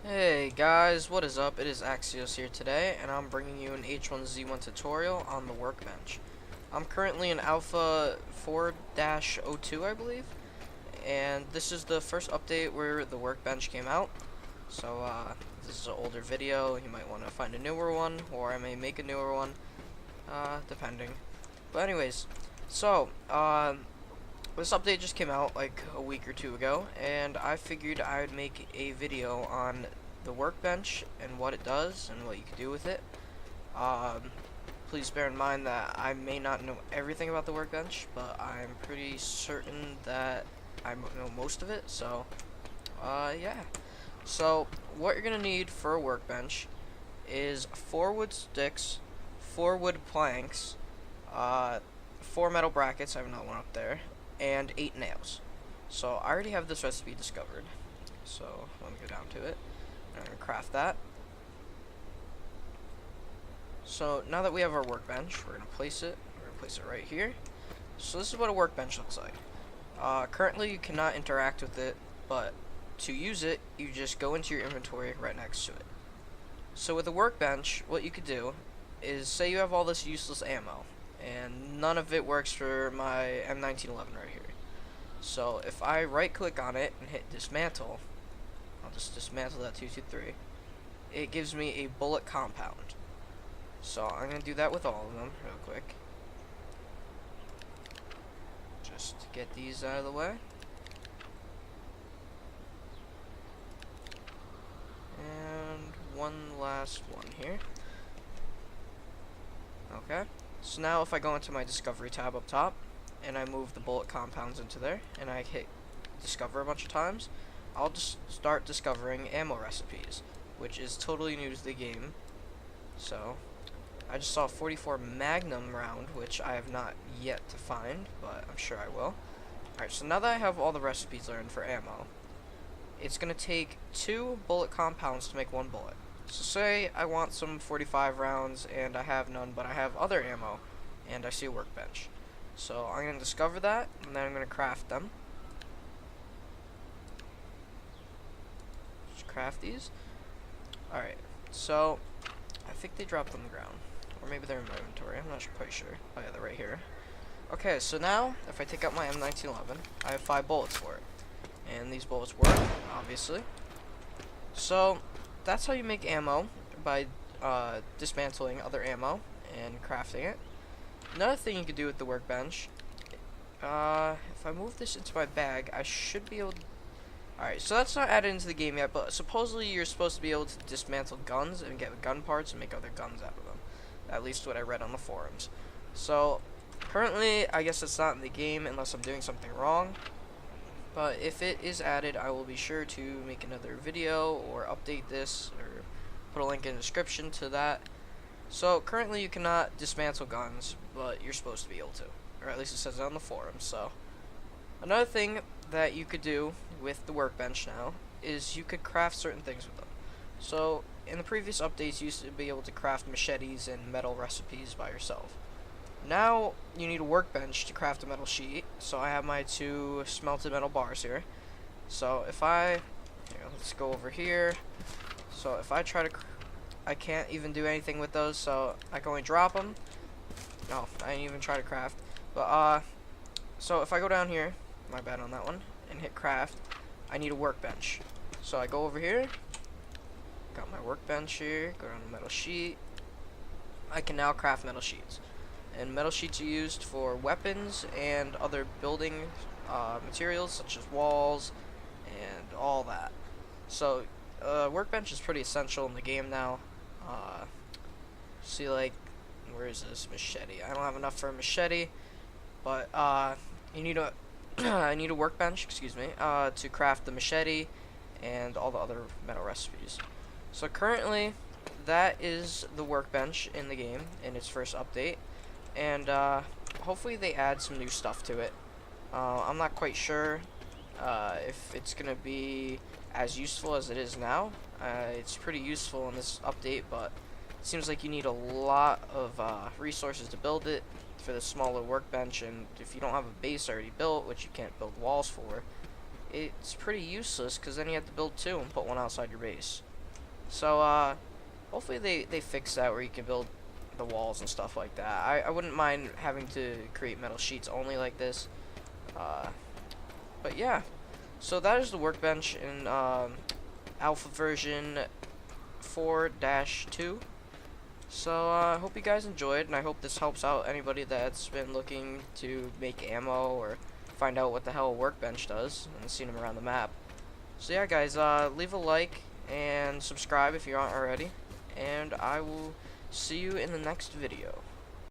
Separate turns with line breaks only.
Hey guys, what is up? It is Axios here today, and I'm bringing you an H1Z1 tutorial on the Workbench. I'm currently in Alpha 4-02, I believe, and this is the first update where the Workbench came out. So, this is an older video. You might want to find a newer one, or I may make a newer one, depending. But anyways, so, this update just came out like a week or two ago, and I figured I would make a video on the Workbench and what it does and what you can do with it. Please bear in mind that I may not know everything about the Workbench, but I'm pretty certain that I know most of it, so, yeah. So, what you're going to need for a Workbench is 4 wood sticks, 4 wood planks, 4 metal brackets, I have another one up there, and 8 nails. So I already have this recipe discovered. So let me go down to it. I'm going to craft that. So now that we have our workbench, we're going to place it. We're going to place it right here. So this is what a workbench looks like. Currently you cannot interact with it, but to use it, you just go into your inventory right next to it. So with a workbench, what you could do is, say you have all this useless ammo, and none of it works for my M1911 right here. So if I right click on it and hit dismantle, I'll just dismantle that 223, it gives me a bullet compound. So I'm going to do that with all of them real quick. Just to get these out of the way. And one last one here. Okay. So now if I go into my discovery tab up top, and I move the bullet compounds into there, and I hit discover a bunch of times, I'll just start discovering ammo recipes, which is totally new to the game. So, I just saw a 44 Magnum round, which I have not yet to find, but I'm sure I will. Alright, so now that I have all the recipes learned for ammo, it's going to take 2 bullet compounds to make 1 bullet. So say I want some 45 rounds and I have none, but I have other ammo and I see a workbench. So I'm going to discover that, and then I'm going to craft them. Just craft these. Alright, so I think they dropped on the ground. Or maybe they're in my inventory, I'm not quite sure. Oh yeah, they're right here. Okay, so now if I take out my M1911, I have 5 bullets for it. And these bullets work, obviously. So that's how you make ammo, by dismantling other ammo and crafting it. Another thing you could do with the workbench, if I move this into my bag, I should be able to... Alright, so that's not added into the game yet, but supposedly you're supposed to be able to dismantle guns and get gun parts and make other guns out of them. At least what I read on the forums. So, currently, I guess it's not in the game unless I'm doing something wrong. But if it is added, I will be sure to make another video or update this or put a link in the description to that. So currently you cannot dismantle guns, but you're supposed to be able to, or at least it says it on the forum. So another thing that you could do with the workbench now is you could craft certain things with them. So in the previous updates you used to be able to craft machetes and metal recipes by yourself. Now you need a workbench to craft a metal sheet. So I have my 2 smelted metal bars here. So if let's go over here. So if I try to, I can't even do anything with those. So I can only drop them. No, I didn't even try to craft. But so if I go down here, my bad on that one, and hit craft, I need a workbench. So I go over here. Got my workbench here. Go down to metal sheet. I can now craft metal sheets. And metal sheets are used for weapons and other building materials such as walls and all that. So workbench is pretty essential in the game now. See, like, where is this machete? I don't have enough for a machete, but you need a I need a workbench, excuse me, to craft the machete and all the other metal recipes. So currently that is the workbench in the game in its first update. And hopefully they add some new stuff to it. I'm not quite sure if it's going to be as useful as it is now. It's pretty useful in this update, but it seems like you need a lot of resources to build it for the smaller workbench, and if you don't have a base already built, which you can't build walls for, it's pretty useless, because then you have to build 2 and put 1 outside your base. So, hopefully they fix that where you can build the walls and stuff like that. I wouldn't mind having to create metal sheets only like this. But yeah, so that is the workbench in alpha version 4-2. So I hope you guys enjoyed, and I hope this helps out anybody that's been looking to make ammo or find out what the hell a workbench does and seen them around the map. So yeah, guys, leave a like and subscribe if you aren't already, and I will see you in the next video.